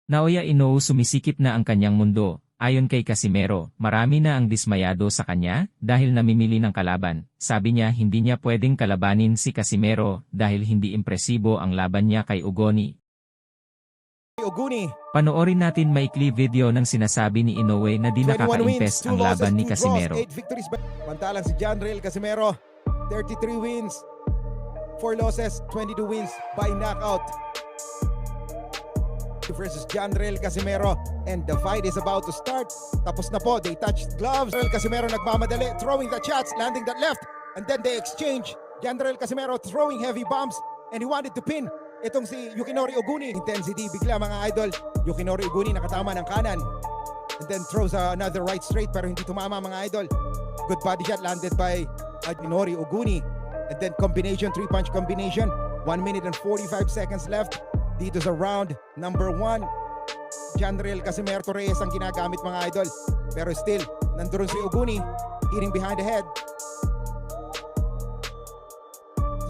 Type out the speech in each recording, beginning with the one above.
Naoya Inoue sumisikip na ang kanyang mundo. Ayon kay Casimero, marami na ang dismayado sa kanya dahil namimili ng kalaban. Sabi niya hindi niya pwedeng kalabanin si Casimero dahil hindi impresibo ang laban niya kay Ugoni. Panoorin natin maikli video ng sinasabi ni Inoue na di nakaka-impress ang laban ni Casimero. 8 victories. Mantalang si Janrael Casimero, 33 wins, 4 losses, 22 wins by knockout. Versus Janrael Casimero, and the fight is about to start. Tapos na po, they touched gloves. Janrael Casimero nagmamadali, throwing the shots, landing that left, and then they exchange. Janrael Casimero throwing heavy bombs, and he wanted to pin itong si Yukinori Uguni. Intensity bigla mga idol. Yukinori Uguni nakatama ng kanan, and then throws another right straight pero hindi tumama mga idol. Good body shot landed by Yukinori Uguni, and then combination, 3-punch combination. 1 minute and 45 seconds left dito sa round number 1. Janrael Casimero Reyes ang ginagamit mga idol, pero still nandoon si Uguni hitting behind the head.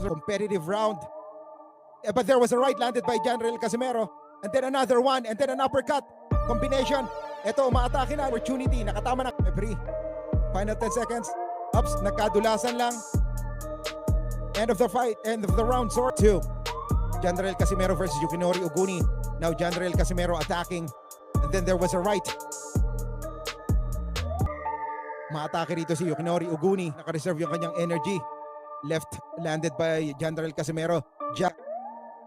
Competitive round, but there was a right landed by Janrael Casimero, and then another one, and then an uppercut combination. Ito, umaatake na, opportunity, nakatama na. Referee, final 10 seconds. Ups, nagkadulasan lang. End of the fight, end of the round. Sword 2. Janrael Casimero versus Yukinori Uguni. Now Janrael Casimero attacking, and then there was a right. Maatake rito si Yukinori Uguni. Naka-reserve yung kanyang energy. Left landed by Janrael Casimero. Jack.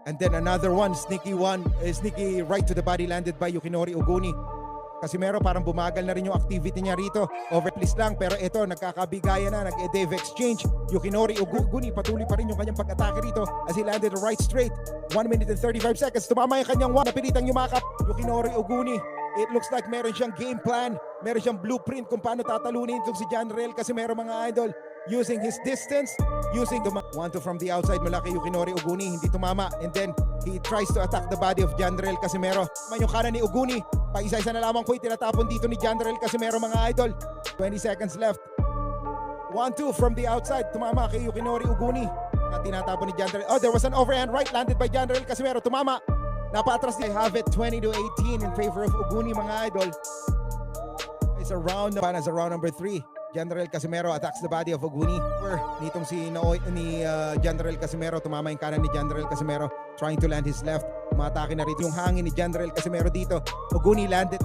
And then another one, sneaky right to the body landed by Yukinori Uguni. Casimero parang bumagal na rin yung activity niya rito. Overplaced lang, pero ito nagkakabigayan na, nag-Dave exchange. Yukinori Uguni patuloy pa rin yung kanyang pag-atake rito as he landed a right straight. 1 minute and 35 seconds. Tumama yung kanyang napilitang yumakap. Yukinori Uguni, it looks like meron siyang game plan, meron siyang blueprint kung paano tatalunin itong si Janrael Casimero mga idol. Using his distance, using the 1-2 from the outside mula kay Yukinori Uguni, hindi tumama, and then he tries to attack the body of Janrael Casimero. Man yung kanan ni Uguni, pa isa-isa na lamang po tinatapon dito ni Janrael Casimero mga idol. 20 seconds left. 1-2 from the outside, tumama kay Yukinori Uguni at tinatapon ni Janrael. Oh, there was an overhand right landed by Janrael Casimero, tumama. Napatras niya, have it 20-18 in favor of Uguni mga idol. It's a round number 3. Janrael Casimero attacks the body of Uguni. Nitong si Janrael Casimero, tumama yung kanan ni Janrael Casimero, trying to land his left. Umatake na rito yung hangin ni Janrael Casimero dito. Uguni landed.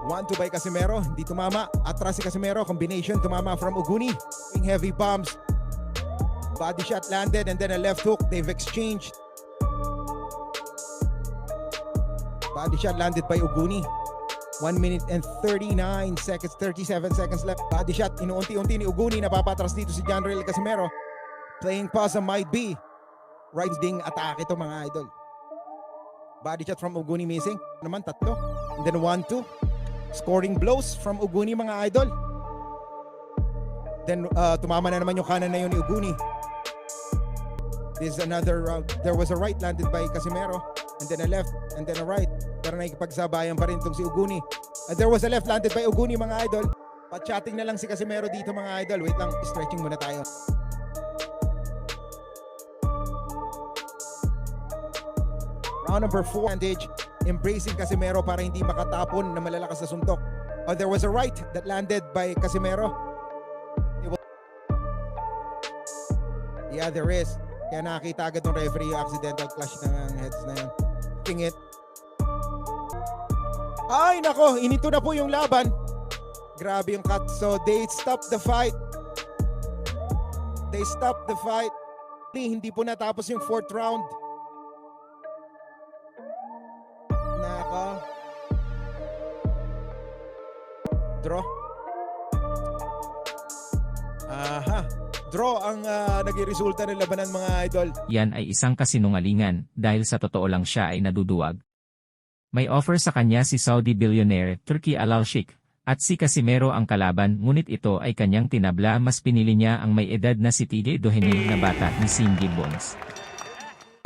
1-2 by Casimero, hindi tumama. Atras si Casimero, combination, tumama from Uguni. Heavy bombs. Body shot landed, and then a left hook. They've exchanged. Body shot landed by Uguni. 1 minute and 37 seconds left. Body shot, inuunti-unti ni Uguni, napapatras dito si Janrael Casimero. Playing possum might be. Right ding atake ito mga idol. Body shot from Uguni missing. Naman tatlo. And then 1-2. Scoring blows from Uguni mga idol. Then tumama na naman yung kanan na yun ni Uguni. This is another round. There was a right landed by Casimero, and then a left, and then a right. Pero nakikipagsabayan pa rin itong si Uguni. And there was a left landed by Uguni mga idol. Pa-chatting na lang si Casimero dito mga idol. Wait lang, stretching muna tayo. Round number 4, bandage, embracing Casimero para hindi makatapon na malalakas na suntok. There was a right that landed by Casimero. Yeah, there is. Kaya nakakita agad ng referee yung accidental clash ng heads na yun. King it. Ay nako, inito na po yung laban. Grabe yung cut. So they stopped the fight. Hindi po natapos yung 4th round. Nako. Draw. Aha. Draw ang naging resulta ng labanan mga idol. Yan ay isang kasinungalingan dahil sa totoo lang siya ay naduduwag. May offer sa kanya si Saudi billionaire Turki Al-Sheikh at si Casimero ang kalaban, ngunit ito ay kanyang tinabla. Mas pinili niya ang may edad na si TJ Doheny na bata ni Sim Gibbons.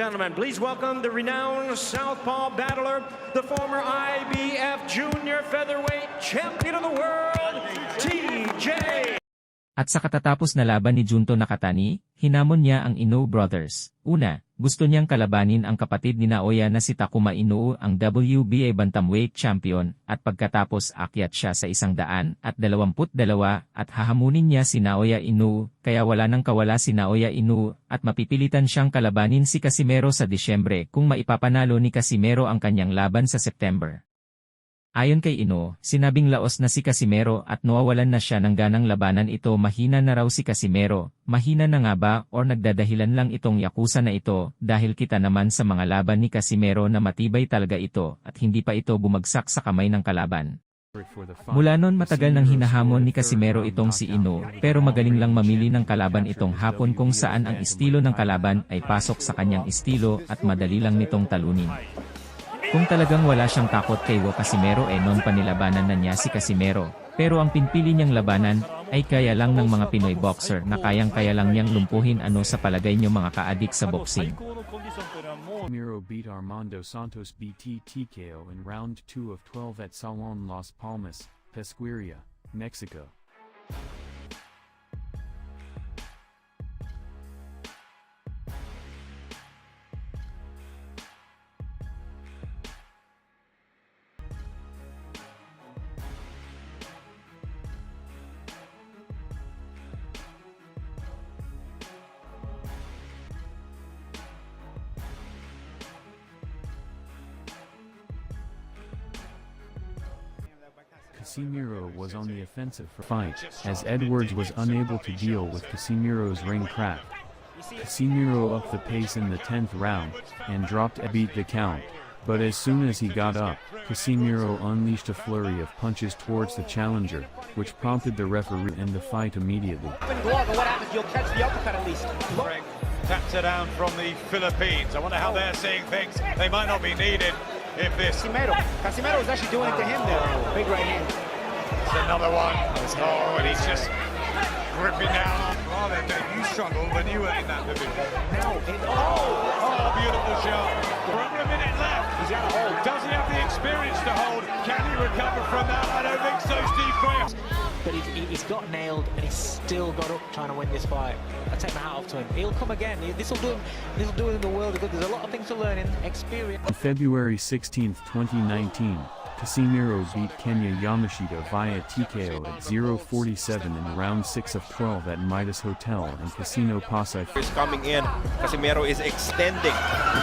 Gentlemen, please welcome the renowned southpaw battler, the former IBF Junior Featherweight Champion of the World, TJ. At sa katatapos na laban ni Junto Nakatani, hinamon niya ang Inoue Brothers. Una, Gusto niyang kalabanin ang kapatid ni Naoya na si Takuma Inoue, ang WBA Bantamweight Champion, at pagkatapos akyat siya sa 122 at hahamunin niya si Naoya Inoue, kaya wala nang kawala si Naoya Inoue at mapipilitan siyang kalabanin si Casimero sa Disyembre kung maipapanalo ni Casimero ang kanyang laban sa September. Ayon kay Inoue, sinabing laos na si Casimero at nawawalan na siya ng ganang labanan ito. Mahina na raw si Casimero. Mahina na nga ba or nagdadahilan lang itong yakuza na ito dahil kita naman sa mga laban ni Casimero na matibay talaga ito at hindi pa ito bumagsak sa kamay ng kalaban. Mula noon matagal nang hinahamon ni Casimero itong si Inoue pero magaling lang mamili ng kalaban itong hapon kung saan ang estilo ng kalaban ay pasok sa kanyang estilo at madali lang nitong talunin. Kung talagang wala siyang takot kay Casimero noon panilabanan na niya si Casimero, pero ang pinpili niyang labanan ay kaya lang ng mga Pinoy boxer na kayang-kaya lang niyang lumpuhin. Ano sa palagay niyo mga kaadik sa boxing? Casimero beat Armando Santos BT TKO in round 2 of 12 at Salon Las Palmas, Pesqueria, Mexico. Casimero was on the offensive for fight, as Edwards was unable to deal with Casimiro's ring craft. Casimero upped the pace in the 10th round, and dropped and beat the count, but as soon as he got up, Casimero unleashed a flurry of punches towards the challenger, which prompted the referee to end the fight immediately. What happens? You'll catch the uppercut at least. Greg taps it down from the Philippines. I wonder how they're seeing things. They might not be needed if this. Casimero was actually doing it to him there. Big right hand. It's another one. Oh, and he's just gripping down. Oh, you struggled when you were in that division. Oh, beautiful shot. We're under a minute left. He's got to hold. Does he have the experience to hold? Can he recover from that? I don't think so, Steve Graham. But he's got nailed and he's still got up trying to win this fight. I take my hat off to him. He'll come again. This will do him the world of good. There's a lot of things to learn in experience. On February 16, 2019, Casimero beat Kenya Yamashita via TKO at 0:47 in round 6 of 12 at Midas Hotel and Casino Pasay. Is coming in. Casimero is extending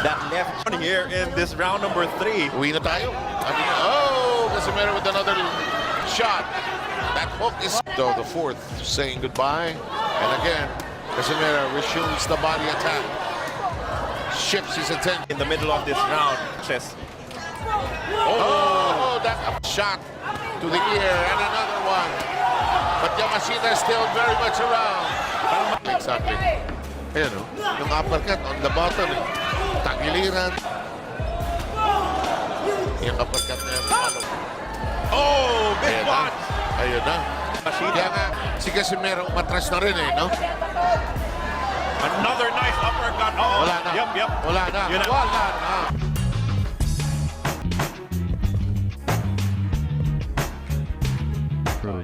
that left here in this round number 3. Uwi na tayo. Oh, Casimero with another shot. That hook is the fourth saying goodbye. And again, Casimero resumes the body attack. Shifts his attention. In the middle of this round, says, Oh, that shot to the ear and another one. But Yamashita is still very much around. Exactly. Ayan o, yung uppercut on the bottom. Tagiliran. Yung uppercut na yan. oh, big one. Ayun na. Kaya nga, si Casimero umatras na rin no? Another nice uppercut. Oh, Wala na. Yep. Wala na. Yun na. Wala na.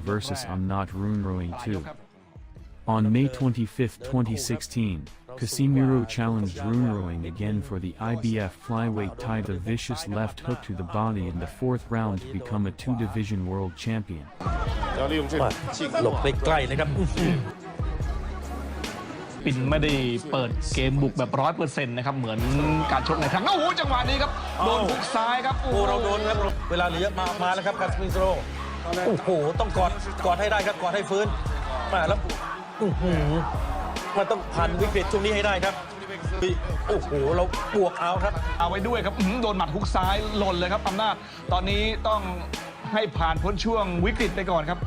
Versus I'm Not Runrowing 2. On May 25, 2016, Casimero challenged Runrowing again for the IBF flyweight title. A vicious left hook to the body in the 4th round to become a 2-division world champion. หลบไปใกล้นะครับ ปินไม่ได้เปิดเกมบุกแบบ 100% นะครับเหมือนการชกในครั้งโอ้โหจังหวะนี้ครับโดนหุกซ้ายครับโอ้ โอ้ โห เราโดนครับเวลาเหลือมาแล้วครับคาสมิโซโรโอ้โหต้องกอดให้ได้ครับกอดให้ฟื้นมาแล้วมันต้องผ่านวิกฤตช่วงนี้ให้ได้ครับโอ้โหเราบวกเอาครับ เอาไว้ด้วยครับโดนหมัดฮุกซ้ายหล่นเลยครับอำนาจตอนนี้ต้องให้ผ่านพ้นช่วงวิกฤตไปก่อนครับ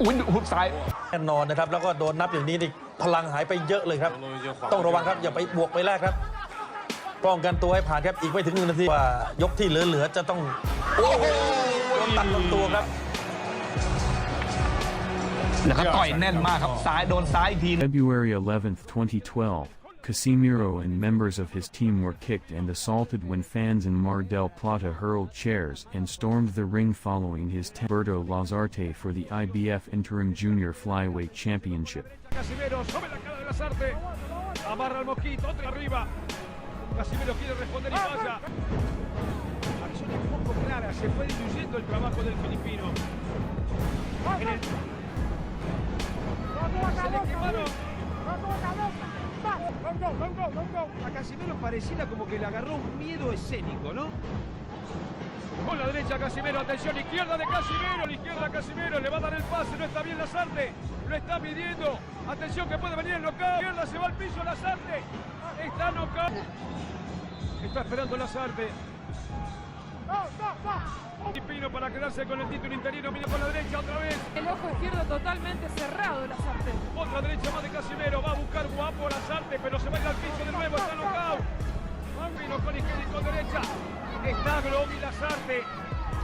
อุ้ยฮุกซ้าย แน่นอนนะครับแล้วก็โดนนับอย่างนี้นี่พลังหายไปเยอะเลยครับต้องระวังครับอย่าไปบวกไปแรกครับป้องกันตัวให้ผ่านครับอีกไม่ถึง1 นาทีว่ายกที่เหลือจะต้องโอ้โหโดนตัดลำตัวครับ แล้วก็ต่อยแน่นมากครับซ้ายโดนซ้ายอีกที February 11, 2012, Casimiro and members of his team were kicked and assaulted when fans in Mar del Plata hurled chairs and stormed the ring following his Berto Lazarte for the IBF Interim Junior Flyweight Championship. Casimiro sobre la cara de Lazarte. Amarra al mosquito, otra arriba. Casimiro quiere responder y falla. Acción un poco clara, se fue diluyendo el trabajo del filipino. Se le quemaron. A Casimiro pareciera como que le agarró un miedo escénico, ¿no? Con la derecha Casimiro, atención, izquierda de Casimiro, la izquierda Casimiro, le va a dar el pase, no está bien Lazarte, lo está midiendo, atención que puede venir el knockout, izquierda se va al piso Lazarte, está knockout, está esperando Lazarte. Filipino para quedarse con el título interino, mira con la derecha otra vez. El ojo izquierdo totalmente cerrado Lazarte. Otra derecha más de Casimiro, va a buscar guapo Lazarte, pero se va a ir al piso de nuevo, está knockout. Vino con izquierda y con derecha. Está Globy Lazarte.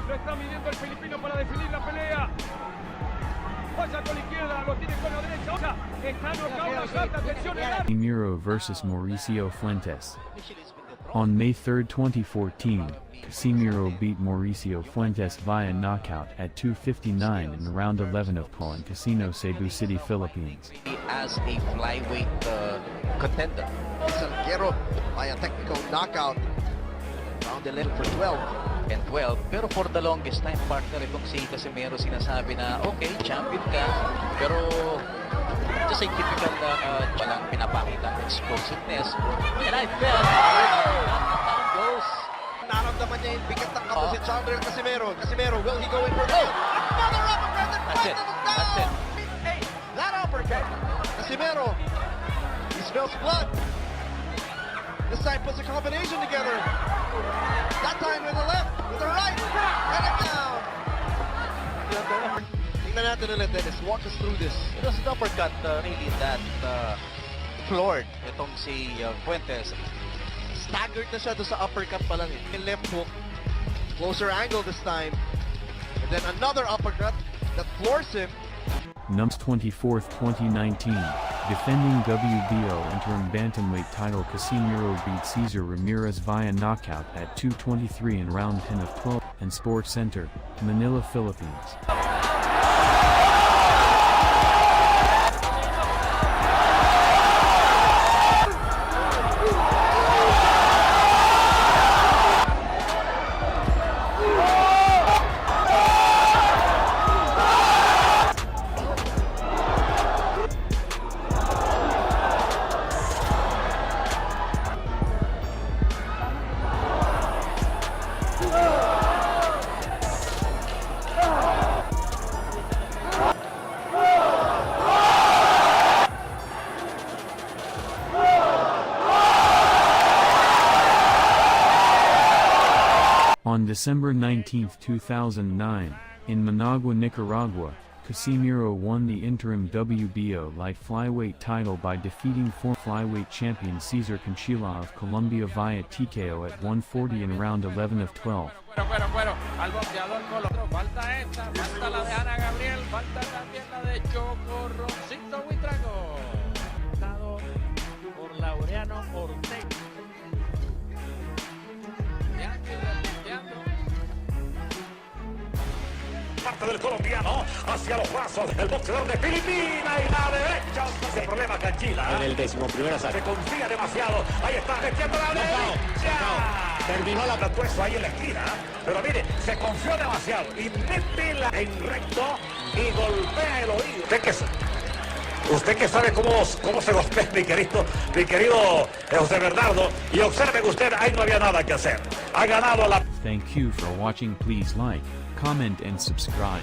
Lo está midiendo el filipino para definir la pelea. Vaya con la izquierda, lo tiene con la derecha. Está knockout Lazarte, atención el árbitro. Casimiro versus Mauricio Fuentes. On May 3, 2014, Casimiro beat Mauricio Fuentes via knockout at 2:59 in round 11 of Pawn Casino, Cebu City, Philippines. As a flyweight contender, Salguero by a technical knockout, round 11 for 12 and 12. Pero for the longest time, partner, itong si Casimiro sinasabi na, okay, champion ka, pero just a typical walang pinapakita explosiveness. And I felt down goes. Naramdaman niya yung bigat ng kapo si Chandler Casimiro. Casimiro, will he go in for the another uppercut? That's it. That's it. Hey, that uppercut. Casimiro, he smells blood. This time puts a combination together. That time with the left, with the right, and it down. Tingnan natin ulit, Dennis. Walk us through this. It was an uppercut really that floored itong si Fuentes. Staggered na siya doon sa uppercut pa lang. Left hook, closer angle this time. And then another uppercut that floors him. Nums 24th, 2019, defending WBO interim bantamweight title Casimiro beat Cesar Ramirez via knockout at 2:23 in round 10 of 12 and Sports Center, Manila, Philippines. On December 19, 2009, in Managua, Nicaragua, Casimiro won the interim WBO light flyweight title by defeating former flyweight champion Cesar Conchila of Colombia via TKO at 140 in round 11 of 12. Bueno, al boxeador colombiano. Falta esta, falta la de Ana Gabriel, falta también la de Chocorroncito Huitrago. Dado por Laureano Ortega. Parte del colombiano hacia los brazos del boxeador de Filipina y la derecha. Ese problema Canchila. En el 11º asalto. Se confía demasiado. Ahí está, metiendo la derecha. Terminó la tatuazo ahí en la esquina. Pero mire, se confió demasiado. Y mete la en recto y golpea el oído. Usted que sabe cómo se golpea, mi querido José Bernardo. Y observen usted, ahí no había nada que hacer. Ha ganado la... Thank you for watching. Please like, comment and subscribe.